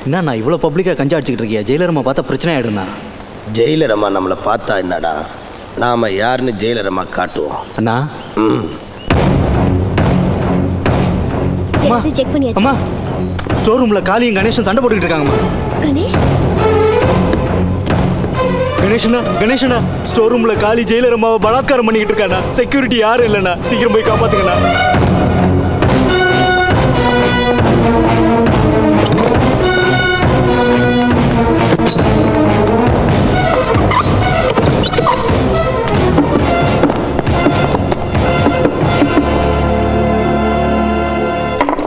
என்னண்ணா இவ்வளோ பப்ளிக்காக கஞ்சா அடிச்சுக்கிட்டு இருக்கியா? ஜெயிலரம்மா பார்த்தா பிரச்சனை ஆகிடுண்ணா. ஜெயிலரம்மா நம்மளை பார்த்தா என்னடா, நாம் யாருன்னு ஜெயிலரம்மா காட்டுவோம். அண்ணா செக் பண்ணியாச்சு. அம்மா, ஸ்டோர் ரூமில் காளியும் கணேஷன் சண்டை போட்டுக்கிட்டு இருக்காங்கம்மா. கணேஷனா ஸ்டோர் ரூம்ல காளி ஜெயிலரம்மாவை பலாத்காரம் பண்ணிக்கிட்டு இருக்காண்ணா. செக்யூரிட்டி யாரும் இல்லைண்ணா, சீக்கிரம் போய் காப்பாத்துங்கண்ணா.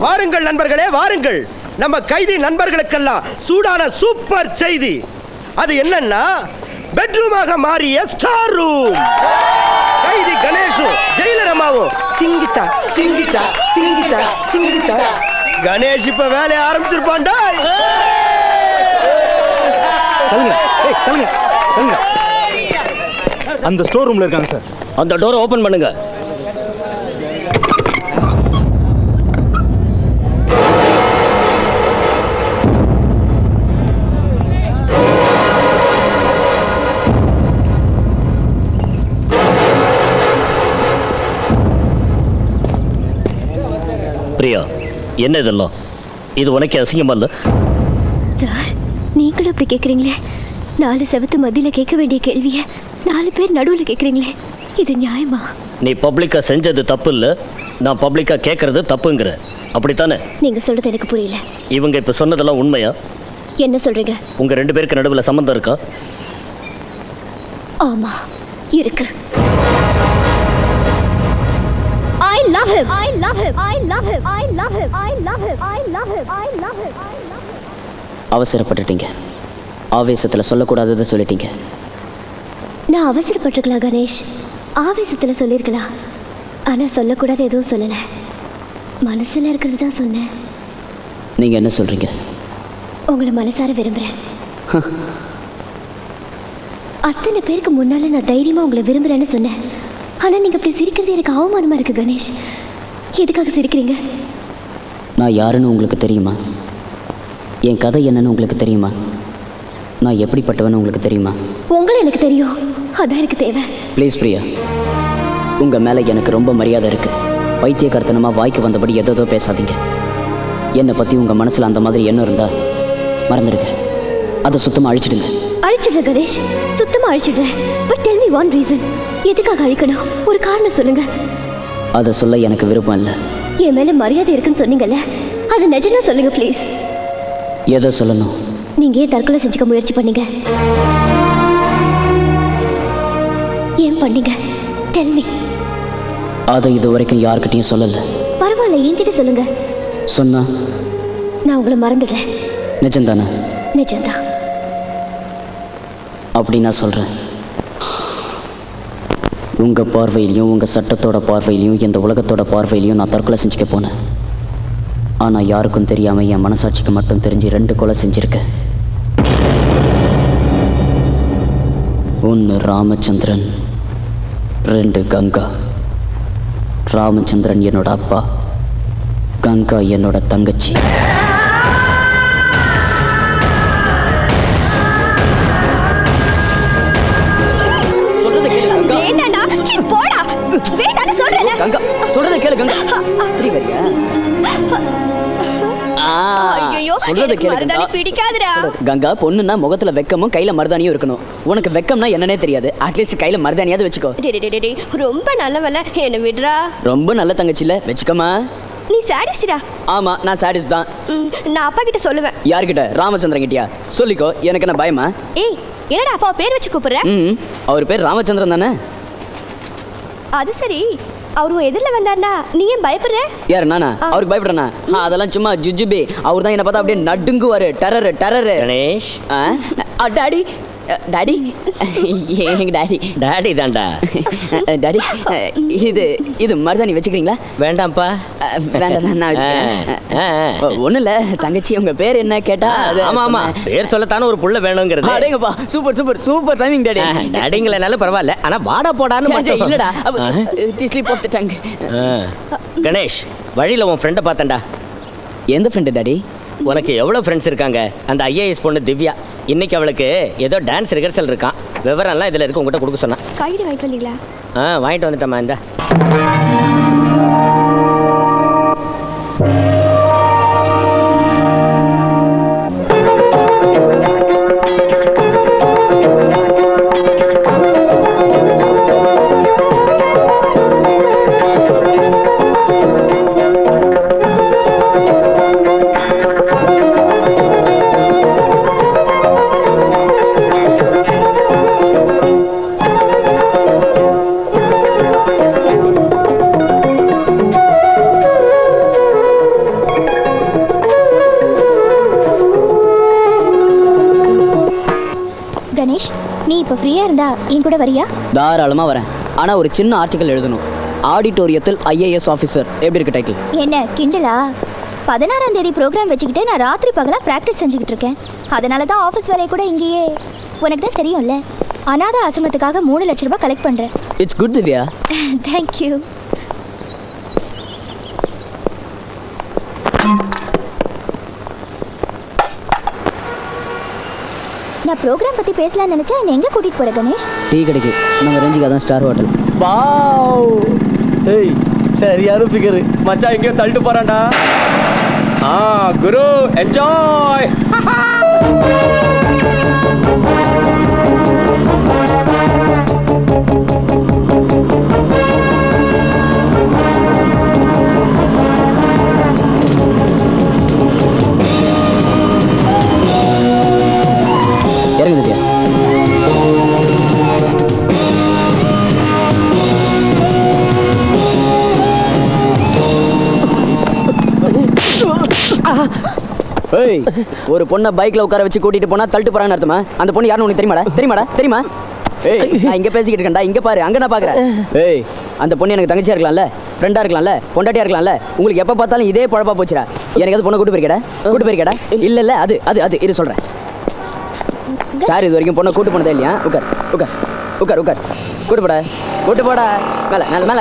வாருங்கள் நண்பர்களே, வாருங்கள். நம்ம கைதி நண்பர்களுக்கெல்லாம் சூடான சூப்பர் செய்தி. அது என்னன்னா, பெட்ரூமாக மாறிய ஸ்டார் ரூம். கைதி கணேஷும் ஜெயிலரம்மாவும் சிங்கிச்சா சிங்கிச்சா சிங்கிச்சா சிங்கிச்சா. கணேஷ் இப்ப வேலையை ஆரம்பிச்சிருப்பான்டா. அந்த ஸ்டோர் ரூம்ல இருக்காங்க சார். அந்த டோரை ஓபன் பண்ணுங்க. பிரியா, என்ன இதெல்லாம்? இது உனக்கு அசிங்கமா இல்ல? சார், நீங்களும் அப்படி கேக்குறீங்களே. 4 செவத்து மத்தியில கேட்க வேண்டிய கேள்விய 4 பேர் நடுவுல கேக்குறீங்களே, இது நியாயமா? நீ பப்ளிக்கா செஞ்சது தப்பு இல்ல, நான் பப்ளிக்கா கேட்கறது தப்புங்கிற, அப்படித்தானே? நீங்க சொல்றது எனக்கு புரியல. இவங்க இப்ப சொன்னதெல்லாம் உண்மையா? என்ன சொல்றீங்க? உங்க 2 பேருக்கு நடுவுல சம்பந்தம் இருக்கா? ஆமா, இருக்கு. I love him. I love him. I love him. I love him. I love him. I love him. I love him. I love him. அவசரப்பட்டுட்டீங்க. ஆவேசத்துல சொல்லக்கூடாததை சொல்லிட்டீங்க. நான் அவசரப்பட்டிருக்கலாம் கணேஷ், ஆவேசத்துல சொல்லிருக்கலாம். ஆனா சொல்லக்கூடாது எதுவும் சொல்லல, மனசுல இருக்கிறது தான் சொன்னேன். நீங்க என்ன சொல்றீங்க? உங்களை மனசார விரும்புறேன். அத்தனை பேருக்கு முன்னால நான் தைரியமா உங்களை விரும்புறேன்னு சொன்னேன். ஆனா நீங்க அப்படி சிரிக்கிறது எனக்கு அவமானமா இருக்கு கணேஷ். எதுக்காக சிரிக்கிறீங்க? நான் யாருன்னு உங்களுக்கு தெரியுமா? என் கதை என்னன்னு உங்களுக்கு தெரியுமா? நான் எப்படிப்பட்டவன்னு உங்களுக்கு தெரியுமா? உங்களை எனக்கு தெரியும், அதான் எனக்கு தேவை. ப்ளீஸ் பிரியா, உங்க மேல எனக்கு ரொம்ப மரியாதை இருக்கு. பைத்தியக்காரத்தனமா வாய்க்கு வந்தபடி எதோ பேசாதீங்க. என்னை பத்தி உங்க மனசுல அந்த மாதிரி எண்ணம் இருந்தா மறந்துடுங்க, அதை சுத்தமா அழிச்சிடுங்க. அழிச்சிடுறேன் கணேஷ், சுத்தமா அழிச்சிடுறேன். But tell me one reason. எதுக்காக அழிக்கணும்? ஒரு காரணம் சொல்லுங்க. அதை சொல்ல எனக்கு விருப்பம் இல்லை. என் மேல மரியாதை இருக்குன்னு சொன்னீங்கல்ல, அது நிஜமா சொல்லுங்க ப்ளீஸ். எதை சொல்லணும்? நீங்க ஏன் தற்கொலை செஞ்சுக்க முயற்சி பண்ணீங்க? ஏன் பண்ணீங்க? Tell me. அதை இது வரைக்கும் யார்கிட்டையும் சொல்லல. பரவாயில்ல, என்கிட்ட சொல்லுங்க. சொன்னா நான் உங்களை மறந்துடுறேன். நிஜம்தானே? நிஜம்தான். அப்படி நான் சொல்றேன். உங்க பார்வையிலையும் உங்க சட்டத்தோட பார்வையிலையும் இந்த உலகத்தோட பார்வையிலையும் நான் தற்கொலை செஞ்சுக்க போனேன். ஆனா யாருக்கும் தெரியாம என் மனசாட்சிக்கு மட்டும் தெரிஞ்சு 2 கொலை செஞ்சிருக்கேன். 1 ராமச்சந்திரன், 2 கங்கா. ராமச்சந்திரன் என்னோட அப்பா, கங்கா என்னோட தங்கச்சி. கங்கா சொல்றத கேளு. கங்கா இப்படி வரியா? சொல்றத கேளு. பிடிக்காதுடா கங்கா. பொண்ணுன்னா முகத்துல வெக்கமும் கையில மருதானியும் இருக்கணும். உனக்கு வெக்கம்னா என்னன்னே தெரியாது. அட்லீஸ்ட் கையில மருதானியாவது வச்சுக்கோ. ரொம்ப நல்லவல்ல, என்ன விடுறா. ரொம்ப நல்ல தங்கச்சி இல்ல, வச்சுக்கமா. நீ சாடிஸ்டா? ஆமா, நான் சாடிஸ்ட் தான். நான் அப்பா கிட்ட சொல்லுவேன். யார்கிட்ட? ராமச்சந்திரன் கிட்டயா? சொல்லிக்கோ. எனக்கு என்ன பயமா? ஏய், என்னடா அப்பா பேர் வச்சு கூப்பிடுற? அவர் பேர் ராமச்சந்திரன் தானே? அது சரி, அவரு எதிரில வந்தார்னா நீ ஏன் பயப்படுற? யாரு? நானா? அவருக்கு பயப்படுறேனா? அதெல்லாம் சும்மா ஜுஜுபி. அவர் தான் என்ன பார்த்தா அப்படியே நடுங்குவாரு. Terror terror. Ganesh, daddy daddy எங்க டாடி. டாடி தான்டா. டாடி, இது மருதாணி வச்சுக்கிறீங்களா? வேண்டாம்ப்பா. வேண்டாம், நான் வச்சுக்கிறேன். ஒன்றும் இல்லை, தங்கச்சி உங்கள் பேர் என்ன கேட்டா? ஆமாம் ஆமாம், பேர் சொல்லத்தானே ஒரு புள்ள வேணுங்கிறது. அடேங்கப்பா, super super super timing daddy. டாடிங்களனால பரவாயில்ல, ஆனால் வாடா போடான்னு இல்லைடா. Slip of the tongue. Ganesh, வழியில் உன் ஃப்ரெண்டை பார்த்தேன்டா. எந்த ஃப்ரெண்டு டாடி? உனக்கு எவ்வளோ ஃப்ரெண்ட்ஸ் இருக்காங்க? அந்த ஐஏஎஸ் பொண்ணு திவ்யா, இன்னைக்கு அவளுக்கு ஏதோ டான்ஸ் ரிஹர்சல் இருக்கான். விவரம்லாம் இதில் இருக்கு, உங்ககிட்ட கொடுக்க சொன்னான். கைடு வாங்கிட்டு வந்தீங்களா? வாங்கிட்டு வந்துட்டேம்மா. இந்த கணேஷ், நீ இப்போ ஃப்ரீயா இருந்தா என் கூட வரியா? தாராளமாக வரேன். ஆனால் ஒரு சின்ன ஆர்டிக்கல் எழுதணும். ஆடிட்டோரியத்தில் ஐஏஎஸ் ஆஃபீஸர். எப்படி இருக்கு டைட்டில்? என்ன கிண்டலா? 16ஆம் தேதி ப்ரோக்ராம் வச்சுக்கிட்டு நான் ராத்திரி பகலா ப்ராக்டிஸ் செஞ்சுக்கிட்டு இருக்கேன். அதனால தான் ஆஃபீஸ் வேலையை கூட இங்கேயே, உனக்கு தான் தெரியும்ல, அனாதை ஆசிரமத்துக்காக 3 லட்ச ரூபாய் கலெக்ட் பண்ணுறேன். It's good Divya. தேங்க்யூ. நான் ப்ரோக்ராம் பற்றி பேசலாம்னு நினச்சா என்னை எங்கே கூட்டிகிட்டு போகிற கணேஷ்? டீ கடைக்கு. நம்ம ரேஞ்சுக்கு அதான் ஸ்டார் ஹோட்டல். வாவ், ஏய் சரியான ஃபிகர் மச்சான். எங்கேயோ தள்ளிட்டு போறான்டா. குரு என்ஜாய். இறங்கு திவ்யா. ஏய், ஒரு பொண்ணை பைக்ல உட்கார வச்சு கூட்டிட்டு போனா தள்ளிட்டு போறான்னு அர்த்தமா? அந்த பொண்ணு யாருன்னு உனக்கு தெரியுமாடா? தெரியுமா? ஏய், நான் இங்க பேசிக்கிட்டு இருக்கேன்டா. இங்க பாரு, அங்க நான் பாக்குறேன். ஏய், அந்த பொண்ணு எனக்கு தங்கச்சியா இருக்கலாம்ல, ஃப்ரெண்டா இருக்கலாம்ல, பொண்டாட்டியா இருக்கலாம்ல. உங்களுக்கு எப்ப பார்த்தாலும் இதே பழப்பா போச்சுடா. எனக்கு அது பொண்ணை கூட்டு போயிருக்கடா? இல்ல அது அது அது இரு சொல்றேன். சார், இது வரைக்கும் பொண்ணை கூட்டு போனதே இல்லையா? உட்கார். கூட்டு போடா.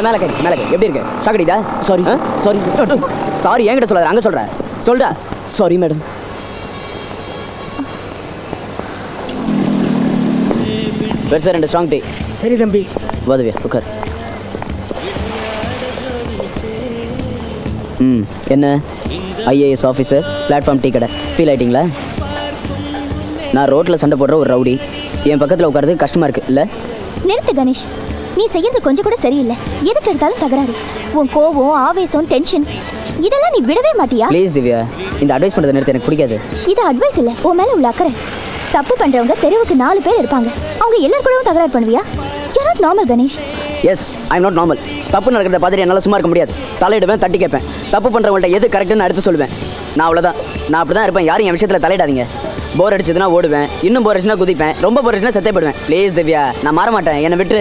மேல கை. எப்படி இருக்கு? சாக்கடிதா? சாரி என்கிட்ட சொல்லாத, அங்க சொல்றா. Sorry madam. பெருசா 2 ஸ்ட்ராங் டீ. சரி தம்பி. வாதவியா உட்கார். என்ன ஐஏஎஸ் ஆஃபீஸர், பிளாட்ஃபார்ம் டீ கடை, ஃபீல் ஆயிட்டீங்களா? நான் ரோட்டில் சண்டை போடுற ஒரு ரவுடி. என் பக்கத்தில் உட்காரது கஷ்டமா இருக்கு இல்லை? நிறுத்து கணேஷ், நீ செய்யறது கொஞ்சம் கூட சரியில்லை. எதுக்கு எடுத்தாலும் தகராறு. உன் கோவம், ஆவேசம், டென்ஷன் இதெல்லாம் நீ விடவே மாட்டியா? ப்ளீஸ் திவ்யா, இந்த அட்வைஸ் பண்ணுறது நிறுத்த. எனக்கு பிடிக்காது. இது அட்வைஸ் இல்லை, உன் மேலே உள்ள அக்கறை. தப்பு பண்ணுறவங்க தெருவுக்கு 4 பேர் இருப்பாங்க. அவங்க எல்லாரும் கூடவும் தகராறு பண்ணுவியா? You not normal Ganesh. Yes, I am not normal. தப்பு நடக்கிறத பார்த்துட்டு என்னால் சும்மா இருக்க முடியாது. தலையிடுவேன், தட்டி கேட்பேன். தப்பு பண்ணுறவங்கள்ட்ட எது கரெக்டுன்னு எடுத்து சொல்லுவேன். நான் அவ்வளோதான். நான் அப்படி தான் இருப்பேன். யாரும் என் விஷயத்தில் தலையிடாதீங்க. போர் அடிச்சதுன்னா ஓடுவேன், இன்னும் போர் அடிச்சுன்னா குதிப்பேன், ரொம்ப போர் அடிச்சுன்னா செத்தப்படுவேன். ப்ளீஸ் திவ்யா, நான் மாற மாட்டேன், என்னை விட்டு.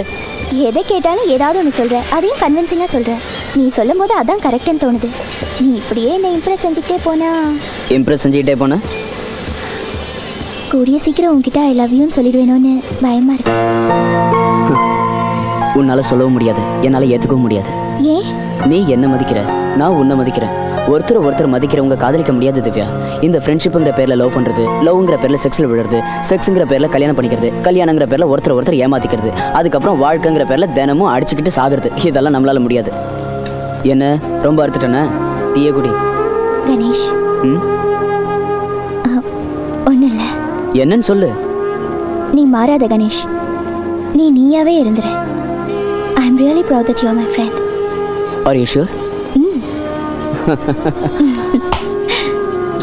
எதை கேட்டாலும் ஏதாவது ஒன்று சொல்கிற, அதையும் கன்வின்சிங்காக சொல்கிற. நீ சொல்லும் போது அதான் கரெக்டுன்னு தோணுது. நீ இப்படியே என்னை இம்ப்ரெஸ் செஞ்சுக்கிட்டே போனா கூடிய சீக்கிரம் உன்கிட்ட ஐ லவ் யூன்னு சொல்லிடுவேணும்னு பயமா இருக்கு. உன்னால சொல்லவும் முடியாது, என்னால ஏத்துக்கவும் முடியாது. ஏன்? நீ என்ன மதிக்கிற, நான் உன்னை மதிக்கிறேன். ஒருத்தர் மதிக்கிறவங்க காதலிக்க முடியாது திவ்யா. இந்த ஃப்ரெண்ட்ஷிப்புங்கிற பேர்ல லவ் பண்றது, லவ்ங்கிற பேர்ல செக்ஸ்ல விழுறது, செக்ஸுங்கிற பேர்ல கல்யாணம் பண்ணிக்கிறது, கல்யாணங்கிற பேர்ல ஒருத்தர் ஏமாத்திக்கிறது, அதுக்கப்புறம் வாழ்க்கைங்கிற பேர்ல தினமும் அடிச்சுக்கிட்டு சாகிறது. இதெல்லாம் நம்மளால முடியாது. என்ன ரொம்ப அறுத்துட்டேன்னா? டீயே குடி. கணேஷ், ஒன்றும் இல்லை. என்னன்னு சொல்லு. நீ மாறாத கணேஷ். நீ நீயாவே இருந்துற. I am really proud that you are my friend. Are you sure?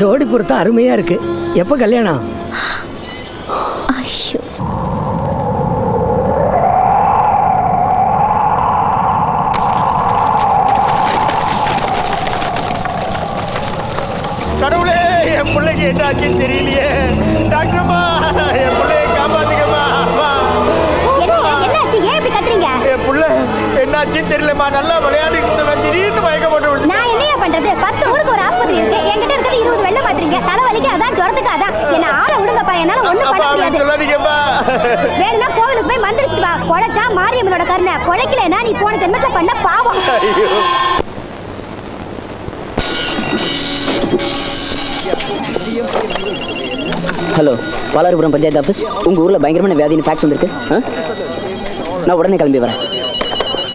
ஜோடி பொறுத்த அருமையா இருக்கு. எப்போ கல்யாணம்? ஐயோ, கடவுளே, என் பிள்ளைக்கு என்ன ஆச்சுன்னு தெரியலையே. டாக்டர்மா, என் பிள்ளைய காப்பாத்துக்கம்மா. என்னாச்சு? ஏன் இப்படி கத்துறீங்க? என் பிள்ளை என்னாச்சுன்னு தெரியலம்மா. நல்லா விளையாடிட்டு திடீர்னு மயக்க போட்டு. நான் என்னையா பண்றது? 10 ஊருக்கு ஒரு ஆஸ்பத்திரி இருக்கு. என்கிட்ட இருக்கிறது 20 வெள்ளை பாத்துறீங்க. தலைவலிக்கு அதான், ஜுரத்துக்கு அதான். என்ன ஆளை விடுங்கப்பா, என்னால ஒண்ணும் பண்ண முடியாது. சொல்லாதீங்கம்மா. வேணும்னா கோவிலுக்கு போய் மந்திரிச்சிட்டு வா. பொழைச்சா மாரியம்மனோட கருணை, பொழைக்கலன்னா நீ போன ஜென்மத்துல பண்ண பாவம். Hello, Palarupuram panchayat office. உங்கள் ஊரில் பயங்கரமான வியாதின்னு ஃபேக்ஸ் வந்திருக்கு. நான் உடனே கிளம்பி வரேன்.